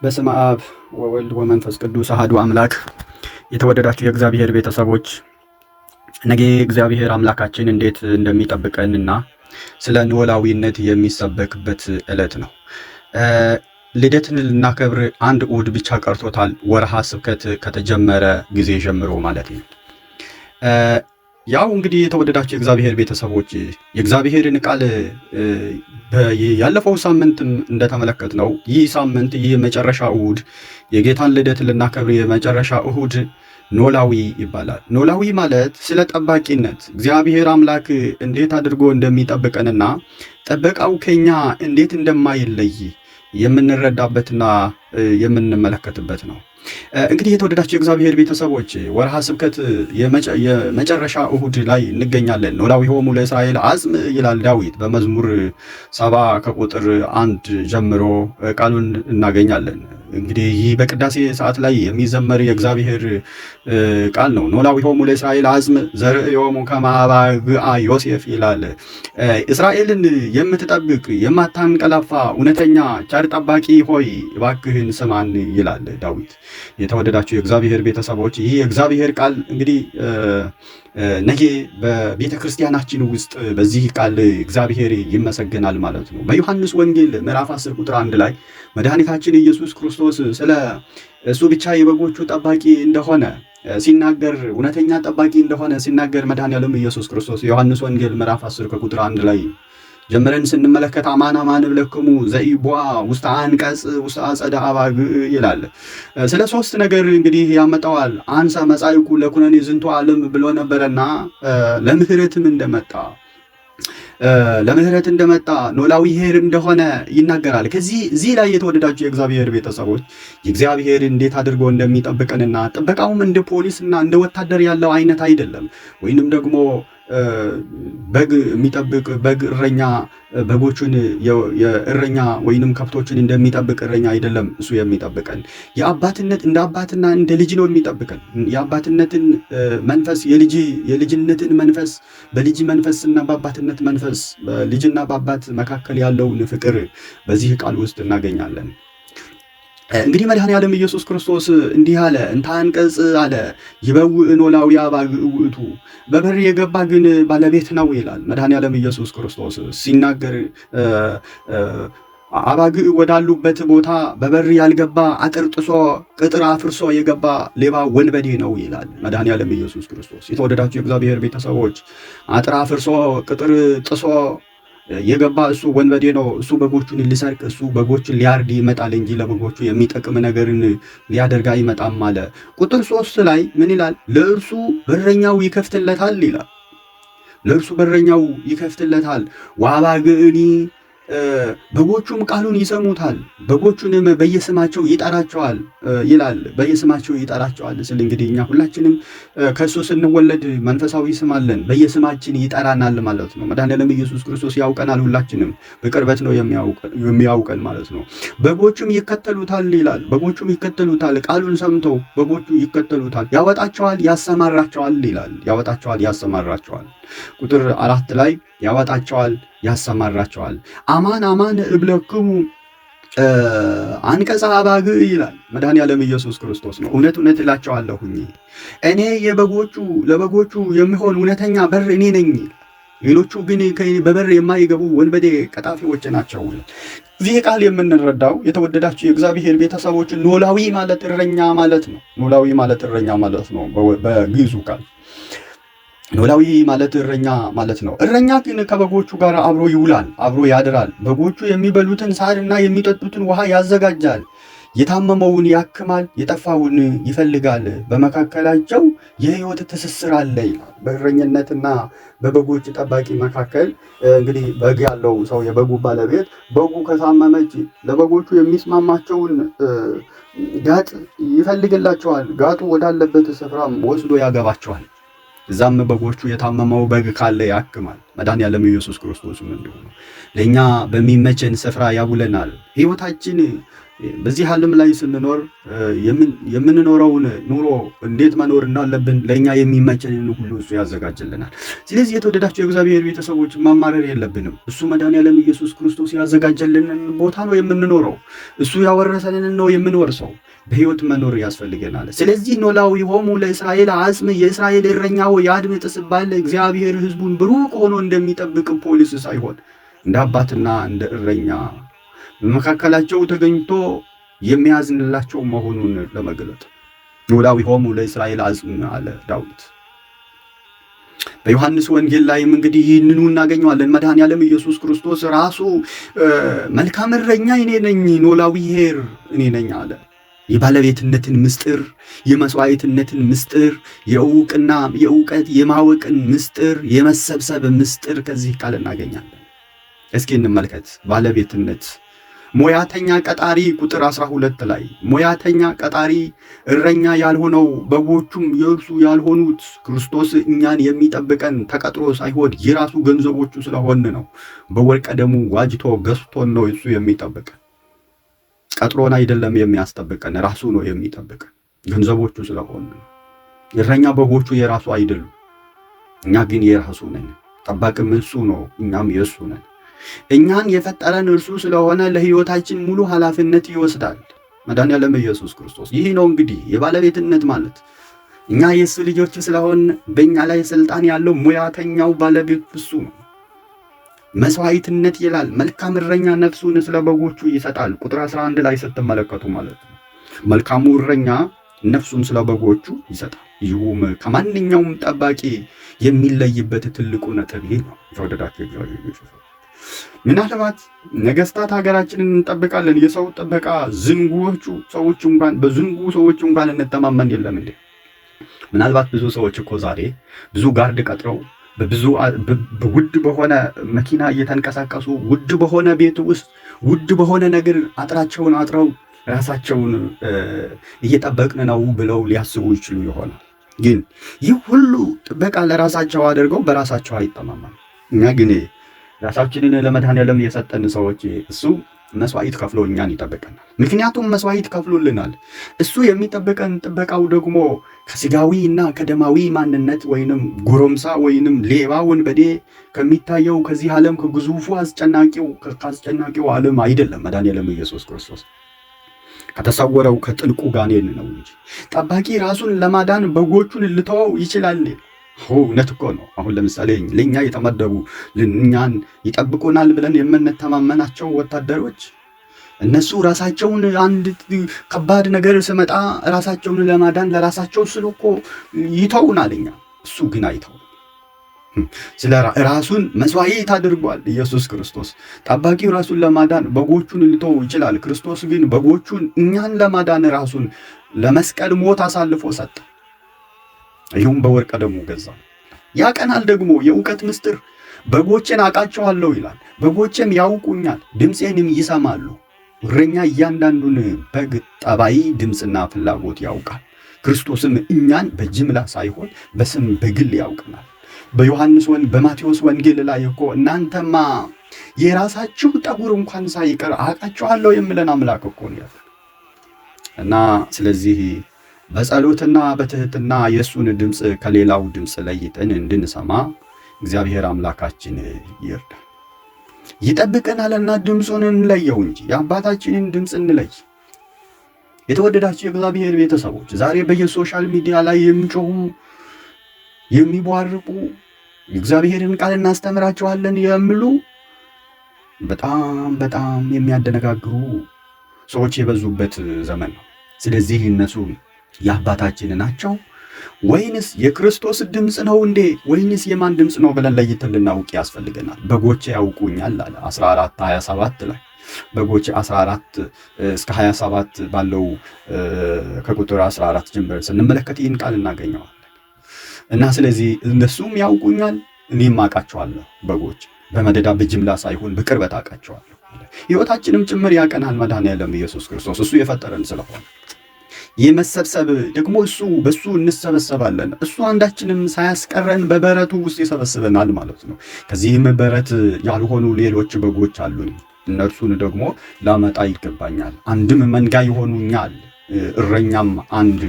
በስመ አብ ወወልድ ወመንፈስ ቅዱስ አሐዱ አምላክ። የተወደዳችሁ የእግዚአብሔር ቤተሰቦች ነገ እግዚአብሔር አምላካችን እንዴት እንደሚጠብቀን እና ስለ ኖላዊነት የሚሰበክበት ዕለት ነው። ልደትን ልናከብር አንድ እሑድ ብቻ ቀርቶታል። ወርሃ ስብከት ከተጀመረ ጊዜ ጀምሮ ማለት ነው። ያው እንግዲህ የተወደዳችሁ የእግዚአብሔር ቤተሰቦች የእግዚአብሔርን ቃል ያለፈው ሳምንትም እንደተመለከትነው ይህ ሳምንት ይህ መጨረሻ እሑድ የጌታን ልደት ልናከብር የመጨረሻ እሑድ ኖላዊ ይባላል። ኖላዊ ማለት ስለ ጠባቂነት እግዚአብሔር አምላክ እንዴት አድርጎ እንደሚጠብቀንና ጥበቃው ከኛ እንዴት እንደማይለይ የምንረዳበትና የምንመለከትበት ነው። እንግዲህ የተወደዳችሁ የእግዚአብሔር ቤተሰቦች ወርሃ ስብከት የመጨረሻ እሑድ ላይ እንገኛለን። ኖላዊሆሙ ለእስራኤል አጽም ይላል ዳዊት በመዝሙር 70 ከቁጥር 1 ጀምሮ ቃሉን እናገኛለን። እንግዲህ ይህ በቅዳሴ ሰዓት ላይ የሚዘመር የእግዚአብሔር ቃል ነው። ኖላዊሆሙ ለእስራኤል አጽም ዘርእዮሙ ከመ አባግዓ ዮሴፍ ይላል። እስራኤልን የምትጠብቅ የማታንቀላፋ እውነተኛ ቸር ጠባቂ ሆይ እባክህን ስማን ይላል ዳዊት። የተወደዳችሁ የእግዚአብሔር ቤተሰቦች ይህ የእግዚአብሔር ቃል እንግዲህ ነገ በቤተ ክርስቲያናችን ውስጥ በዚህ ቃል እግዚአብሔር ይመሰገናል ማለት ነው። በዮሐንስ ወንጌል ምዕራፍ 10 ቁጥር 1 ላይ መድኃኒታችን ኢየሱስ ክርስቶስ ስለ እሱ ብቻ የበጎቹ ጠባቂ እንደሆነ ሲናገር፣ እውነተኛ ጠባቂ እንደሆነ ሲናገር መድኃኔዓለም ኢየሱስ ክርስቶስ ዮሐንስ ወንጌል ምዕራፍ 10 ከቁጥር 1 ላይ ጀምረን ስንመለከት አማን አማን እብለክሙ ዘኢቦአ ውስተ አንቀጽ ውስተ አጸደ አባግዕ ይላል። ስለ ሶስት ነገር እንግዲህ ያመጣዋል። አንሰ መጻእኩ ለኩነኔ ዝንቱ ዓለም ብሎ ነበረና ለምህረትም እንደመጣ ኖላዊ ኄር እንደሆነ ይናገራል። እዚህ ላይ የተወደዳችሁ የእግዚአብሔር ቤተሰቦች የእግዚአብሔር እንዴት አድርጎ እንደሚጠብቀንና ጥበቃውም እንደ ፖሊስና እንደ ወታደር ያለው አይነት አይደለም። ወይንም ደግሞ በግ የሚጠብቅ በግ እረኛ በጎቹን የእረኛ ወይንም ከብቶችን እንደሚጠብቅ እረኛ አይደለም። እሱ የሚጠብቀን የአባትነት እንደ አባትና እንደ ልጅ ነው የሚጠብቀን። የአባትነትን መንፈስ የልጅነትን መንፈስ በልጅ መንፈስና በአባትነት መንፈስ በልጅና በአባት መካከል ያለውን ፍቅር በዚህ ቃል ውስጥ እናገኛለን። እንግዲህ መድኃኔዓለም ኢየሱስ ክርስቶስ እንዲህ አለ፣ እንተ አንቀጽ አለ ይበውእ ኖላዊ አባግዕ ውእቱ፣ በበር የገባ ግን ባለቤት ነው ይላል መድኃኔዓለም ኢየሱስ ክርስቶስ ሲናገር። አባግዕ ወዳሉበት ቦታ በበር ያልገባ አጥር ጥሶ ቅጥር አፍርሶ የገባ ሌባ ወንበዴ ነው ይላል መድኃኔዓለም ኢየሱስ ክርስቶስ። የተወደዳችሁ የእግዚአብሔር ቤተሰቦች አጥር አፍርሶ ቅጥር ጥሶ የገባ እሱ ወንበዴ ነው። እሱ በጎቹን ሊሰርቅ እሱ በጎቹን ሊያርድ ይመጣል እንጂ ለበጎቹ የሚጠቅም ነገርን ሊያደርግ አይመጣም አለ። ቁጥር 3 ላይ ምን ይላል? ለእርሱ በረኛው ይከፍትለታል ይላል። ለእርሱ በረኛው ይከፍትለታል። ወአባግዕኒ በጎቹም ቃሉን ይሰሙታል፣ በጎቹንም በየስማቸው ይጠራቸዋል ይላል። በየስማቸው ይጠራቸዋል ስል እንግዲህ እኛ ሁላችንም ከእሱ ስንወለድ መንፈሳዊ ስም አለን፣ በየስማችን ይጠራናል ማለት ነው። መድኃኔዓለም ኢየሱስ ክርስቶስ ያውቀናል፣ ሁላችንም በቅርበት ነው የሚያውቀን ማለት ነው። በጎቹም ይከተሉታል ይላል። በጎቹም ይከተሉታል፣ ቃሉን ሰምተው በጎቹ ይከተሉታል። ያወጣቸዋል፣ ያሰማራቸዋል ይላል። ያወጣቸዋል፣ ያሰማራቸዋል። ቁጥር 4 ላይ ያወጣቸዋል፣ ያሰማራቸዋል። አማን አማን እብለክሙ አንቀጸ አባግዕ ይላል መድኃኔዓለም ኢየሱስ ክርስቶስ ነው። እውነት እውነት እላቸዋለሁኝ እኔ ለበጎቹ የሚሆን እውነተኛ በር እኔ ነኝ። ሌሎቹ ግን በበር የማይገቡ ወንበዴ ቀጣፊዎች ናቸው። እዚህ ቃል የምንረዳው የተወደዳችሁ የእግዚአብሔር ቤተሰቦች ኖላዊ ማለት እረኛ ማለት ነው። ኖላዊ ማለት እረኛ ማለት ነው በግዕዙ ቃል ኖላዊ ማለት እረኛ ማለት ነው። እረኛ ግን ከበጎቹ ጋር አብሮ ይውላል፣ አብሮ ያድራል። በጎቹ የሚበሉትን ሳርና የሚጠጡትን ውሃ ያዘጋጃል። የታመመውን ያክማል፣ የጠፋውን ይፈልጋል። በመካከላቸው የሕይወት ትስስር አለ ይላል። በእረኝነትና በበጎች ጠባቂ መካከል እንግዲህ በግ ያለው ሰው የበጉ ባለቤት በጉ ከታመመች ለበጎቹ የሚስማማቸውን ጋጥ ይፈልግላቸዋል። ጋጡ ወዳለበት ስፍራም ወስዶ ያገባቸዋል። እዛም በጎቹ የታመመው በግ ካለ ያክማል። መድኃኔዓለም ኢየሱስ ክርስቶስም እንዲሁ ነው። ለእኛ በሚመቸን ስፍራ ያውለናል። ሕይወታችን በዚህ ዓለም ላይ ስንኖር የምንኖረውን ኑሮ እንዴት መኖር እንዳለብን ለእኛ የሚመቸንን ሁሉ እሱ ያዘጋጅልናል። ስለዚህ የተወደዳቸው የእግዚአብሔር ቤተሰቦች ማማረር የለብንም። እሱ መድኃኔዓለም ኢየሱስ ክርስቶስ ያዘጋጀልንን ቦታ ነው የምንኖረው። እሱ ያወረሰንን ነው የምንወርሰው። በሕይወት መኖር ያስፈልገናል። ስለዚህ ኖላዊሆሙ ለእስራኤል አጽም፣ የእስራኤል እረኛው ያድምጥ ሲባል እግዚአብሔር ሕዝቡን ብሩክ ሆኖ እንደሚጠብቅ ፖሊስ ሳይሆን እንደ አባትና እንደ እረኛ በመካከላቸው ተገኝቶ የሚያዝንላቸው መሆኑን ለመግለጥ ኖላዊሆሙ ለእስራኤል አጽም አለ ዳዊት። በዮሐንስ ወንጌል ላይም እንግዲህ ይህንኑ እናገኘዋለን። መድኃኔዓለም ኢየሱስ ክርስቶስ ራሱ መልካም እረኛ እኔ ነኝ፣ ኖላዊ ኄር እኔ ነኝ አለ። የባለቤትነትን ምስጢር፣ የመስዋዕትነትን ምስጢር፣ የእውቀት የማወቅን ምስጢር፣ የመሰብሰብ ምስጢር ከዚህ ቃል እናገኛለን። እስኪ እንመልከት። ባለቤትነት ሞያተኛ ቀጣሪ ቁጥር 12 ላይ ሞያተኛ ቀጣሪ እረኛ ያልሆነው በጎቹም የእርሱ ያልሆኑት ክርስቶስ እኛን የሚጠብቀን ተቀጥሮ ሳይሆን የራሱ ገንዘቦቹ ስለሆን ነው። በወርቀ ደሙ ዋጅቶ ገዝቶን ነው እሱ የሚጠብቀን። ቀጥሮን አይደለም የሚያስጠብቀን፣ ራሱ ነው የሚጠብቀን ገንዘቦቹ ስለሆን ነው። እረኛ በጎቹ የራሱ አይደሉም፣ እኛ ግን የራሱ ነን። ጠባቂም እሱ ነው፣ እኛም የእሱ ነን። እኛን የፈጠረን እርሱ ስለሆነ ለሕይወታችን ሙሉ ኃላፊነት ይወስዳል መድኃኔዓለም ኢየሱስ ክርስቶስ። ይህ ነው እንግዲህ የባለቤትነት ማለት። እኛ የእሱ ልጆች ስለሆን በእኛ ላይ ስልጣን ያለው ሙያተኛው ባለቤት እሱ ነው። መስዋዕትነት ይላል። መልካም እረኛ ነፍሱን ስለ በጎቹ ይሰጣል። ቁጥር 11 ላይ ስትመለከቱ ማለት ነው። መልካሙ እረኛ ነፍሱን ስለ በጎቹ ይሰጣል። ይሁም ከማንኛውም ጠባቂ የሚለይበት ትልቁ ነጥብ ይህ ነው። የተወደዳችሁ እግዚአብሔር ቤተሰቦች፣ ምናልባት ነገስታት ሀገራችንን እንጠብቃለን። የሰው ጥበቃ ዝንጉዎቹ ሰዎች እንኳን በዝንጉ ሰዎች እንኳን እንተማመን የለም እንዴ? ምናልባት ብዙ ሰዎች እኮ ዛሬ ብዙ ጋርድ ቀጥረው ውድ በሆነ መኪና እየተንቀሳቀሱ ውድ በሆነ ቤት ውስጥ ውድ በሆነ ነገር አጥራቸውን አጥረው ራሳቸውን እየጠበቅን ነው ብለው ሊያስቡ ይችሉ ይሆናል። ግን ይህ ሁሉ ጥበቃ ለራሳቸው አድርገው በራሳቸው አይተማመኑ። እኛ ግን ራሳችንን ለመድኃኔዓለም የሰጠን ሰዎች እሱ መስዋዕት ከፍሎ እኛን ይጠብቀናል። ምክንያቱም መስዋዕት ከፍሎልናል። እሱ የሚጠብቀን ጥበቃው ደግሞ ከስጋዊ እና ከደማዊ ማንነት ወይንም ጎረምሳ ወይንም ሌባ ወንበዴ ከሚታየው ከዚህ ዓለም ከግዙፉ ከአስጨናቂው ዓለም አይደለም። መድኃኔዓለም ኢየሱስ ክርስቶስ ከተሰወረው ከጥልቁ ጋኔን ነው እንጂ ጠባቂ ራሱን ለማዳን በጎቹን ልተወው ይችላል። እውነት እኮ ነው። አሁን ለምሳሌ ለእኛ የተመደቡ እኛን ይጠብቁናል ብለን የምንተማመናቸው ወታደሮች እነሱ ራሳቸውን አንድ ከባድ ነገር ስመጣ ራሳቸውን ለማዳን ለራሳቸው ስሉ እኮ ይተውናል። እኛ እሱ ግን አይተው ስለ ራሱን መስዋዕት አድርጓል ኢየሱስ ክርስቶስ። ጠባቂው ራሱን ለማዳን በጎቹን ልተው ይችላል። ክርስቶስ ግን በጎቹን እኛን ለማዳን ራሱን ለመስቀል ሞት አሳልፎ ሰጠ። ይሁን በወርቀ ደሙ ገዛ። ያቀናል ደግሞ የእውቀት ምስጢር። በጎቼን አውቃቸዋለሁ ይላል። በጎቼም ያውቁኛል፣ ድምፄንም ይሰማሉ። እረኛ እያንዳንዱን በግ ጠባይ ድምፅና ፍላጎት ያውቃል። ክርስቶስም እኛን በጅምላ ሳይሆን በስም በግል ያውቅናል። በማቴዎስ ወንጌል ላይ እኮ እናንተማ የራሳችሁ ጠጉር እንኳን ሳይቀር አውቃቸዋለሁ የሚለን አምላክ እኮ ነው። እና ስለዚህ በጸሎትና በትህትና የእሱን ድምፅ ከሌላው ድምፅ ለይተን እንድንሰማ እግዚአብሔር አምላካችን ይርዳል። ይጠብቀናልና ድምፁን እንለየው እንጂ የአባታችንን ድምፅ እንለይ። የተወደዳችሁ የእግዚአብሔር ቤተሰቦች ዛሬ በየሶሻል ሚዲያ ላይ የሚጮሁ የሚቧርቁ የእግዚአብሔርን ቃል እናስተምራቸዋለን የሚሉ በጣም የሚያደነጋግሩ ሰዎች የበዙበት ዘመን ነው። ስለዚህ እነሱ የአባታችን ናቸው ወይንስ የክርስቶስ ድምፅ ነው እንዴ? ወይንስ የማን ድምፅ ነው ብለን ለይተን ልናውቅ ያስፈልገናል። በጎቼ ያውቁኛል አለ 14:27 ላይ። በጎቼ 14 እስከ 27 ባለው ከቁጥር 14 ጀምረን ስንመለከት ይህን ቃል እናገኘዋለን። እና ስለዚህ እነሱም ያውቁኛል እኔም አውቃቸዋለሁ። በጎች በመደዳ በጅምላ ሳይሆን በቅርበት አውቃቸዋለሁ። ሕይወታችንም ጭምር ያቀናል መድኃኔዓለም ኢየሱስ ክርስቶስ እሱ የፈጠረን ስለሆነ የመሰብሰብ ደግሞ በሱ እንሰበሰባለን። እሱ አንዳችንም ሳያስቀረን በበረቱ ውስጥ ይሰበስበናል ማለት ነው። ከዚህም በረት ያልሆኑ ሌሎች በጎች አሉን። እነርሱን ደግሞ ላመጣ ይገባኛል። አንድም መንጋ ይሆኑኛል፣ እረኛም አንድ።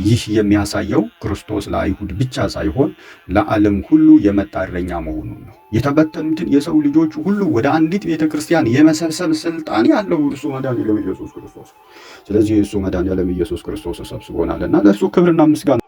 ይህ የሚያሳየው ክርስቶስ ለአይሁድ ብቻ ሳይሆን ለዓለም ሁሉ የመጣ እረኛ መሆኑን ነው። የተበተኑትን የሰው ልጆች ሁሉ ወደ አንዲት ቤተ ክርስቲያን የመሰብሰብ ስልጣን ያለው እርሱ መድኃኔዓለም ኢየሱስ ክርስቶስ። ስለዚህ እሱ መድኃኔዓለም ኢየሱስ ክርስቶስ ሰብስቦናልና ለእርሱ ክብርና ምስጋና